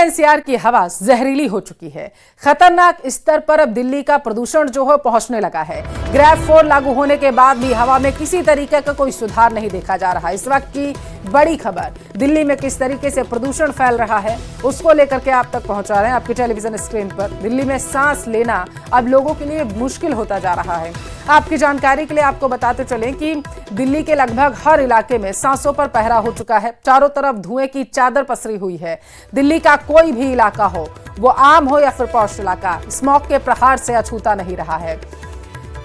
NCR की हवा जहरीली हो चुकी है। खतरनाक स्तर पर अब दिल्ली का प्रदूषण जो है पहुंचने लगा है। ग्रेड 4 लागू होने के बाद भी हवा में किसी तरीके का कोई सुधार नहीं देखा जा रहा। इस वक्त की बड़ी खबर, दिल्ली में किस तरीके से प्रदूषण फैल रहा है उसको लेकर के आप तक पहुंचा रहे हैं आपकी टेलीविजन स्क्रीन पर। दिल्ली में सांस लेना अब लोगों के लिए मुश्किल होता जा रहा है। आपकी जानकारी के लिए आपको बताते चलें कि दिल्ली के लगभग हर इलाके में सांसों पर पहरा हो चुका है। चारों तरफ धुएं की चादर पसरी हुई है। दिल्ली का कोई भी इलाका हो, वो आम हो या फिर पॉश इलाका, स्मॉग के प्रहार से अछूता नहीं रहा है।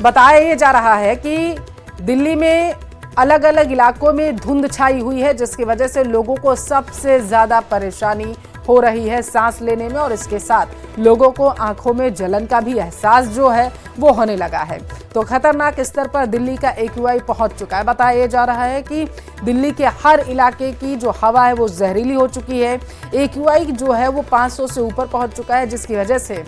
बताया ये जा रहा है कि दिल्ली में अलग अलग इलाकों में धुंध छाई हुई है, जिसकी वजह से लोगों को सबसे ज्यादा परेशानी हो रही है सांस लेने में, और इसके साथ लोगों को आंखों में जलन का भी एहसास जो है वो होने लगा है। तो खतरनाक स्तर पर दिल्ली का AQI पहुंच चुका है। बताया जा रहा है कि दिल्ली के हर इलाके की जो हवा है वो जहरीली हो चुकी है। AQI जो है वो 500 से ऊपर पहुंच चुका है, जिसकी वजह से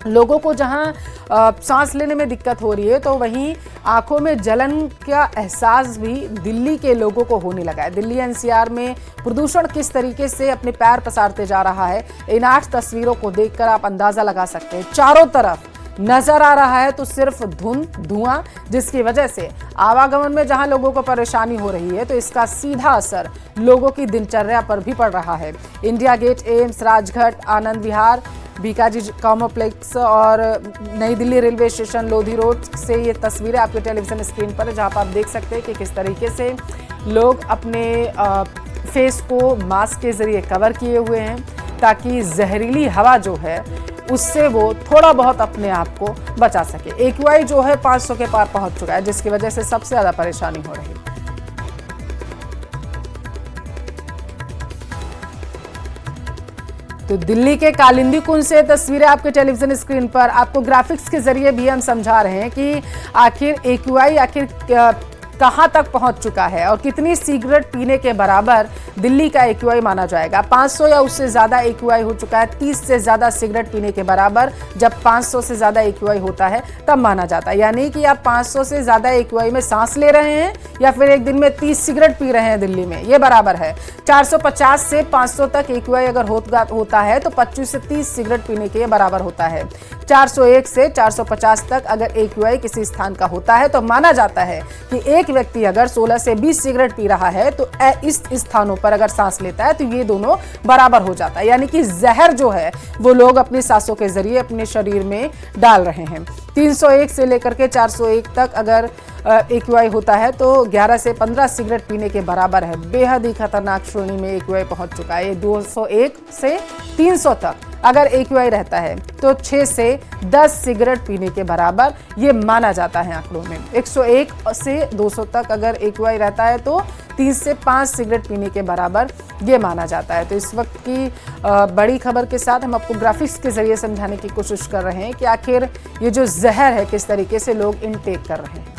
लोगों को जहां सांस लेने में दिक्कत हो रही है, तो वहीं आंखों में जलन का एहसास भी दिल्ली के लोगों को होने लगा है। दिल्ली NCR में प्रदूषण किस तरीके से अपने पैर पसारते जा रहा है, इन 8 तस्वीरों को देखकर आप अंदाजा लगा सकते हैं। चारों तरफ नजर आ रहा है तो सिर्फ धुंध, धुआं, जिसकी वजह से आवागमन में जहां लोगों को परेशानी हो रही है, तो इसका सीधा असर लोगों की दिनचर्या पर भी पड़ रहा है। India gate, AIIMS, Rajghat, Anand Vihar, Bikaji complex और नई Delhi railway station, Lodhi road से ये तस्वीरें आपके टेलीविजन स्क्रीन पर है, जहां पर आप देख सकते हैं कि किस तरीके से लोग अपने फेस को मास्क के जरिए कवर किए हुए हैं, ताकि जहरीली हवा जो है उससे वो थोड़ा बहुत अपने आप को बचा सके। AQI जो है 500 के पार पहुंच चुका है, जिसकी वजह से सबसे ज्यादा परेशानी हो रही है। तो दिल्ली के कालिंदी कुंज से तस्वीरें आपके टेलीविजन स्क्रीन पर, आपको ग्राफिक्स के जरिए भी हम समझा रहे हैं कि आखिर AQI आखिर कहां तक पहुंच चुका है और कितनी सिगरेट पीने के बराबर दिल्ली का AQI माना जाएगा। 500 या उससे ज्यादा AQI हो चुका है। 30 से ज्यादा सिगरेट पीने के बराबर जब 500 से ज्यादा AQI होता है तब माना जाता है। यानी कि आप 500 से ज्यादा AQI में सांस ले रहे हैं या फिर एक दिन में 30 सिगरेट पी रहे हैं दिल्ली में, ये बराबर है। 450 से 500 तक AQI अगर होता है तो 25 से 30 सिगरेट पीने के बराबर होता है। 401 से 450 तक अगर AQI किसी स्थान का होता है तो माना जाता है कि एक व्यक्ति अगर 16 से 20 सिगरेट पी रहा है तो इस स्थानों पर अगर सांस लेता है तो ये दोनों बराबर हो जाता है। यानी कि जहर जो है वो लोग अपनी सांसों के जरिए अपने शरीर में डाल रहे हैं। 301 से लेकर के 401 तक अगर AQI होता है तो 11 से 15 सिगरेट पीने के बराबर है। बेहद ही खतरनाक श्रेणी में AQI पहुंच चुका है। 201 से 300 तक अगर AQI रहता है तो 6 से 10 सिगरेट पीने के बराबर ये माना जाता है आंकड़ों में। 101 से 200 तक अगर AQI रहता है तो 30 से 5 सिगरेट पीने के बराबर ये माना जाता है। तो इस वक्त की बड़ी खबर के साथ हम आपको ग्राफिक्स के जरिए समझाने की कोशिश कर रहे हैं कि आखिर ये जो जहर है किस तरीके से लोग इनटेक कर रहे हैं।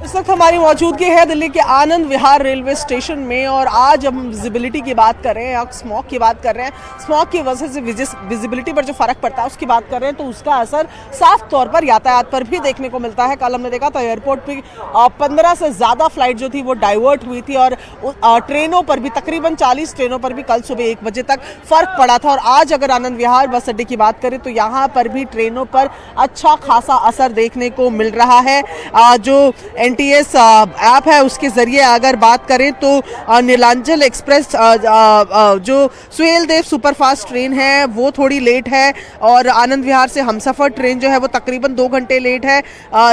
इस वक्त हमारी मौजूदगी है दिल्ली के आनंद विहार रेलवे स्टेशन में, और आज हम विजिबिलिटी की बात कर रहे हैं, स्मॉग की बात कर रहे हैं। स्मॉग की वजह से विजिबिलिटी पर जो फर्क पड़ता है उसकी बात कर रहे हैं, तो उसका असर साफ तौर पर यातायात पर भी देखने को मिलता है। कल हमने देखा था एयरपोर्ट पे 15 से ज़्यादा फ्लाइट जो थी वो डाइवर्ट हुई थी, और ट्रेनों पर भी तकरीबन 40 ट्रेनों पर भी कल सुबह 1 बजे तक फर्क पड़ा था। और आज अगर आनंद विहार बस अड्डे की बात करें तो यहाँ पर भी ट्रेनों पर अच्छा खासा असर देखने को मिल रहा है। जो NTS ऐप है उसके जरिए अगर बात करें तो नीलांचल एक्सप्रेस जो सुहेलदेव सुपरफास्ट ट्रेन है वो थोड़ी लेट है, और आनंद विहार से हमसफर ट्रेन जो है वो तकरीबन 2 घंटे लेट है।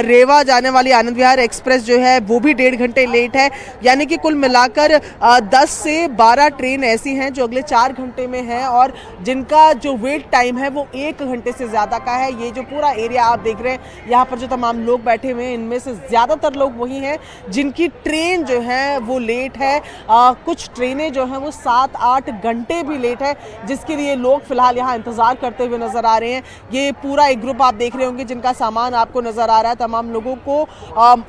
रेवा जाने वाली आनंद विहार एक्सप्रेस जो है वो भी 1.5 घंटे लेट है। यानी कि कुल मिलाकर 10 से 12 ट्रेन ऐसी हैं जो अगले 4 घंटे में हैं, और जिनका जो वेट टाइम है वो 1 घंटे से ज़्यादा का है। ये जो पूरा एरिया आप देख रहे हैं, यहाँ पर जो तमाम लोग बैठे हुए हैं, इनमें से ज़्यादातर लोग वही हैं जिनकी ट्रेन जो है वो लेट है। कुछ ट्रेनें जो हैं वो 7-8 घंटे भी लेट है, जिसके लिए लोग फिलहाल यहाँ इंतज़ार करते हुए नज़र आ रहे हैं। ये पूरा एक ग्रुप आप देख रहे होंगे जिनका सामान आपको नज़र आ रहा है। तमाम लोगों को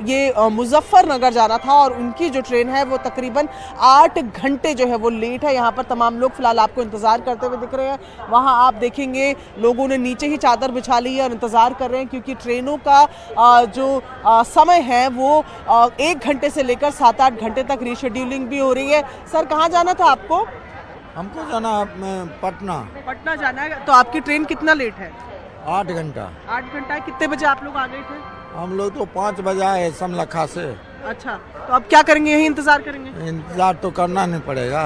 ये मुजफ्फरनगर जाना था, और उनकी जो ट्रेन है वो तकरीबन 8 घंटे जो है वो लेट है। यहाँ पर तमाम लोग फिलहाल आपको इंतज़ार करते हुए दिख रहे हैं। वहाँ आप देखेंगे लोगों ने नीचे ही चादर बिछा ली है और इंतज़ार कर रहे हैं, क्योंकि ट्रेनों का जो समय है वो 1 घंटे से लेकर 7-8 घंटे तक रीशेड्यूलिंग भी हो रही है। सर, कहाँ जाना था आपको? हमको जाना पटना। पटना जाना है। तो आपकी ट्रेन कितना लेट है? 8 घंटा। 8 घंटा है। कितने बजे आप लोग आ गए थे? हम लोग तो 5 बजे आए समलखा से। अच्छा, तो अब क्या करेंगे? यही इंतजार करेंगे? इंतजार तो करना नहीं पड़ेगा।